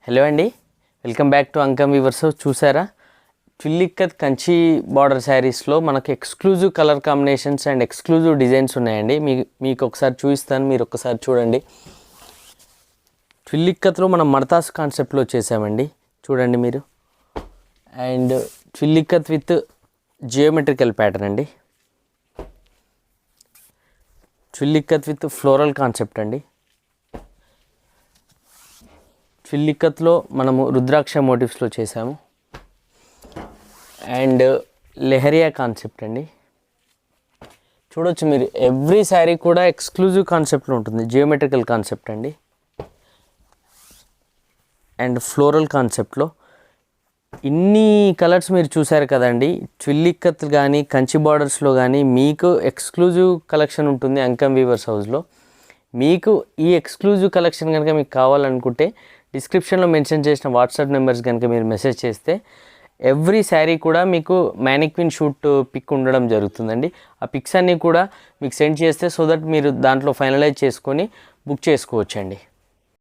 Hello అండి, welcome back to Ankam weavers. చూసారా, ట్విల్లిక్కత్ కంచి బార్డర్ శారీస్లో మనకు exclusive colour combinations and exclusive designs ఉన్నాయండి. మీకు ఒకసారి చూపిస్తాను, మీరు ఒకసారి చూడండి. ట్విల్లిక్కత్లో మనం మడతాస్ కాన్సెప్ట్లో చేసామండి, చూడండి మీరు. అండ్ ట్విల్లిక్కత్ విత్ జియోమెట్రికల్ ప్యాటర్న్ అండి. ట్విల్లిక్కత్ విత్ ఫ్లోరల్ కాన్సెప్ట్ అండి. ట్విల్లిక్కత్లో మనము రుద్రాక్ష మోటివ్స్లో చేసాము. అండ్ లెహరియా కాన్సెప్ట్ అండి. చూడొచ్చు మీరు, ఎవ్రీ శారీ కూడా ఎక్స్క్లూజివ్ కాన్సెప్ట్లో ఉంటుంది. జియోమెట్రికల్ కాన్సెప్ట్ అండి. అండ్ ఫ్లోరల్ కాన్సెప్ట్లో ఇన్ని కలర్స్ మీరు చూసారు కదండి. ట్విల్లిక్కత్ కానీ కంచి బార్డర్స్లో కానీ మీకు ఎక్స్క్లూజివ్ కలెక్షన్ ఉంటుంది అంకమ్ వీవర్స్ హౌస్లో. మీకు ఈ ఎక్స్క్లూజివ్ కలెక్షన్ కనుక మీకు కావాలనుకుంటే డిస్క్రిప్షన్లో మెన్షన్ చేసిన వాట్సాప్ నెంబర్స్ కనుక మీరు మెసేజ్ చేస్తే ఎవ్రీ శారీ కూడా మీకు మ్యానిక్విన్ షూట్ పిక్ ఉండడం జరుగుతుందండి. ఆ పిక్స్ అన్నీ కూడా మీకు సెండ్ చేస్తే సో దట్ మీరు దాంట్లో ఫైనలైజ్ చేసుకొని బుక్ చేసుకోవచ్చండి.